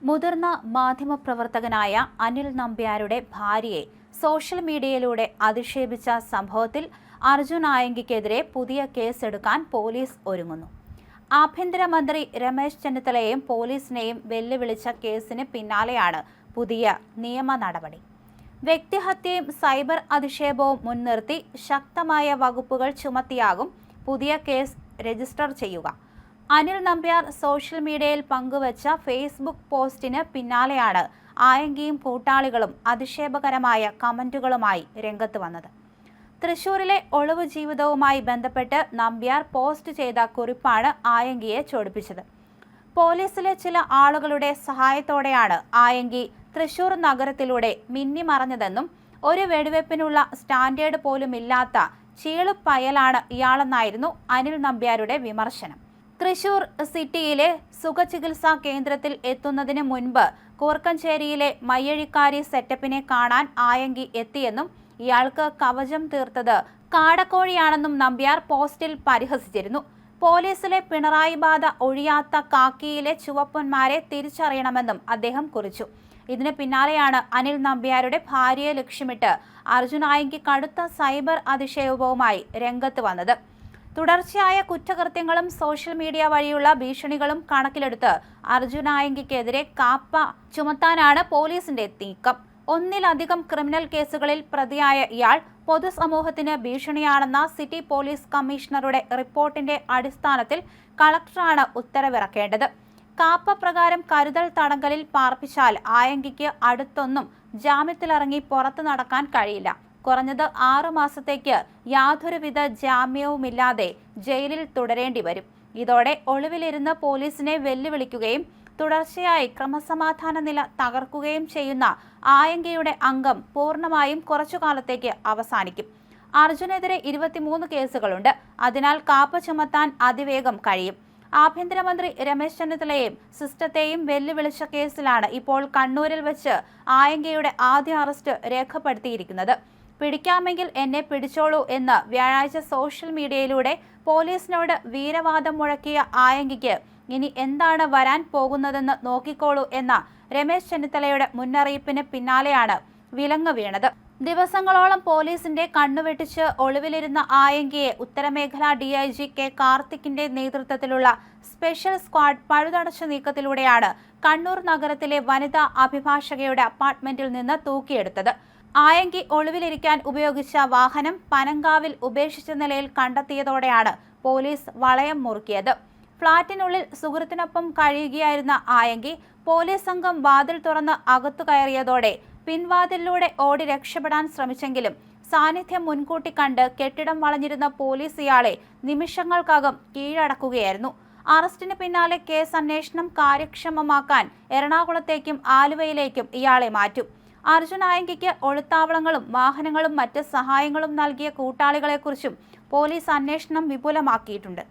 മുതിർന്ന മാധ്യമപ്രവർത്തകനായ അനിൽ നമ്പ്യാരുടെ ഭാര്യയെ സോഷ്യൽ മീഡിയയിലൂടെ അധിക്ഷേപിച്ച സംഭവത്തിൽ അർജുൻ ആയങ്കിക്കെതിരെ പുതിയ കേസെടുക്കാൻ പോലീസ് ഒരുങ്ങുന്നു. ആഭ്യന്തരമന്ത്രി രമേശ് ചെന്നിത്തലയെയും പോലീസിനെയും വെല്ലുവിളിച്ച കേസിന് പിന്നാലെയാണ് പുതിയ നിയമ നടപടി. വ്യക്തിഹത്യയും സൈബർ അധിക്ഷേപവും മുൻനിർത്തി ശക്തമായ വകുപ്പുകൾ ചുമത്തിയാകും പുതിയ കേസ് രജിസ്റ്റർ ചെയ്യുക. അനിൽ നമ്പ്യാർ സോഷ്യൽ മീഡിയയിൽ പങ്കുവച്ച ഫേസ്ബുക്ക് പോസ്റ്റിന് പിന്നാലെയാണ് ആയങ്കിയും കൂട്ടാളികളും അധിക്ഷേപകരമായ കമന്റുകളുമായി രംഗത്ത് വന്നത്. തൃശൂരിലെ ഒളിവ് ജീവിതവുമായി ബന്ധപ്പെട്ട് നമ്പ്യാർ പോസ്റ്റ് ചെയ്ത കുറിപ്പാണ് ആയങ്കിയെ ചൊടിപ്പിച്ചത്. പോലീസിലെ ചില ആളുകളുടെ സഹായത്തോടെയാണ് ആയങ്കി തൃശൂർ നഗരത്തിലൂടെ മിന്നിമറഞ്ഞതെന്നും ഒരു വെടിവെപ്പിനുള്ള സ്റ്റാൻഡേർഡ് പോലുമില്ലാത്ത ചീളുപ്പയലാണ് ഇയാളെന്നായിരുന്നു അനിൽ നമ്പ്യാരുടെ വിമർശനം. തൃശൂർ സിറ്റിയിലെ സുഖചികിത്സാ കേന്ദ്രത്തിൽ എത്തുന്നതിന് മുൻപ് കൂർക്കഞ്ചേരിയിലെ മയ്യഴിക്കാരി സെറ്റപ്പിനെ കാണാൻ ആയങ്കി എത്തിയെന്നും ഇയാൾക്ക് കവചം തീർത്തത് കാടക്കോഴിയാണെന്നും നമ്പ്യാർ പോസ്റ്റിൽ പരിഹസിച്ചിരുന്നു. പോലീസിലെ പിണറായി ബാധ ഒഴിയാത്ത കാക്കിയിലെ ചുവപ്പന്മാരെ തിരിച്ചറിയണമെന്നും അദ്ദേഹം കുറിച്ചു. ഇതിന് പിന്നാലെയാണ് അനിൽ നമ്പ്യാരുടെ ഭാര്യയെ ലക്ഷ്യമിട്ട് അർജുൻ ആയങ്കി കടുത്ത സൈബർ അധിക്ഷേപവുമായി രംഗത്ത് വന്നത്. തുടർച്ചയായ കുറ്റകൃത്യങ്ങളും സോഷ്യൽ മീഡിയ വഴിയുള്ള ഭീഷണികളും കണക്കിലെടുത്ത് അർജുൻ ആയങ്കിക്കെതിരെ കാപ്പ ചുമത്താനാണ് പോലീസിന്റെ നീക്കം. ഒന്നിലധികം ക്രിമിനൽ കേസുകളിൽ പ്രതിയായ ഇയാൾ പൊതുസമൂഹത്തിന് ഭീഷണിയാണെന്ന സിറ്റി പോലീസ് കമ്മീഷണറുടെ റിപ്പോർട്ടിന്റെ അടിസ്ഥാനത്തിൽ കളക്ടറാണ് ഉത്തരവിറക്കേണ്ടത്. കാപ്പ പ്രകാരം കരുതൽ തടങ്കലിൽ പാർപ്പിച്ചാൽ ആയങ്കിക്ക് അടുത്തൊന്നും ജാമ്യത്തിലിറങ്ങി പുറത്തു നടക്കാൻ കഴിയില്ല. കുറഞ്ഞത് 6 മാസത്തേക്ക് യാതൊരുവിധ ജാമ്യവുമില്ലാതെ ജയിലിൽ തുടരേണ്ടി വരും. ഇതോടെ ഒളിവിലിരുന്ന് പോലീസിനെ വെല്ലുവിളിക്കുകയും തുടർച്ചയായി ക്രമസമാധാന നില തകർക്കുകയും ചെയ്യുന്ന ആയങ്കിയുടെ അംഗം പൂർണ്ണമായും കുറച്ചുകാലത്തേക്ക് അവസാനിക്കും. അർജുനെതിരെ 23 കേസുകളുണ്ട്. അതിനാൽ കാപ്പ ചുമത്താൻ അതിവേഗം കഴിയും. ആഭ്യന്തരമന്ത്രി രമേശ് ചെന്നിത്തലയെയും സിസ്റ്റത്തെയും വെല്ലുവിളിച്ച കേസിലാണ് ഇപ്പോൾ കണ്ണൂരിൽ വെച്ച് ആയങ്കിയുടെ ആദ്യ അറസ്റ്റ് രേഖപ്പെടുത്തിയിരിക്കുന്നത്. പിടിക്കാമെങ്കിൽ എന്നെ പിടിച്ചോളൂ എന്ന് വ്യാഴാഴ്ച സോഷ്യൽ മീഡിയയിലൂടെ പോലീസിനോട് വീരവാദം മുഴക്കിയ ആയങ്കിക്ക് ഇനി എന്താണ് വരാൻ പോകുന്നതെന്ന് നോക്കിക്കോളൂ എന്ന രമേശ് ചെന്നിത്തലയുടെ മുന്നറിയിപ്പിന് പിന്നാലെയാണ് വിലങ്ങ് വീണത്. ദിവസങ്ങളോളം പോലീസിന്റെ കണ്ണുവെട്ടിച്ച് ഒളിവിലിരുന്ന ആയങ്കിയെ ഉത്തരമേഖലാ DIG കെ കാർത്തിക്കിന്റെ നേതൃത്വത്തിലുള്ള സ്പെഷ്യൽ സ്ക്വാഡ് പഴുതടച്ച നീക്കത്തിലൂടെയാണ് കണ്ണൂർ നഗരത്തിലെ വനിതാ അഭിഭാഷകയുടെ അപ്പാർട്ട്മെന്റിൽ നിന്ന് തൂക്കിയെടുത്തത്. ആയങ്കി ഒളിവിലിരിക്കാൻ ഉപയോഗിച്ച വാഹനം പനങ്കാവിൽ ഉപേക്ഷിച്ച നിലയിൽ കണ്ടെത്തിയതോടെയാണ് പോലീസ് വളയം മുറുക്കിയത്. ഫ്ളാറ്റിനുള്ളിൽ സുഹൃത്തിനൊപ്പം കഴിയുകയായിരുന്ന ആയങ്കി പോലീസ് സംഘം വാതിൽ തുറന്ന് അകത്തു കയറിയതോടെ പിൻവാതിലിലൂടെ ഓടി രക്ഷപ്പെടാൻ ശ്രമിച്ചെങ്കിലും സാന്നിധ്യം മുൻകൂട്ടി കണ്ട് കെട്ടിടം വളഞ്ഞിരുന്ന പോലീസ് ഇയാളെ നിമിഷങ്ങൾക്കകം കീഴടക്കുകയായിരുന്നു. അറസ്റ്റിന് പിന്നാലെ കേസ് അന്വേഷണം കാര്യക്ഷമമാക്കാൻ എറണാകുളത്തേക്കും ആലുവയിലേക്കും ഇയാളെ മാറ്റും. അർജുൻ ആയങ്കിക്ക് ഒളിത്താവളങ്ങളും വാഹനങ്ങളും മറ്റ് സഹായങ്ങളും നൽകിയ കൂട്ടാളികളെക്കുറിച്ചും പോലീസ് അന്വേഷണം വിപുലമാക്കിയിട്ടുണ്ട്.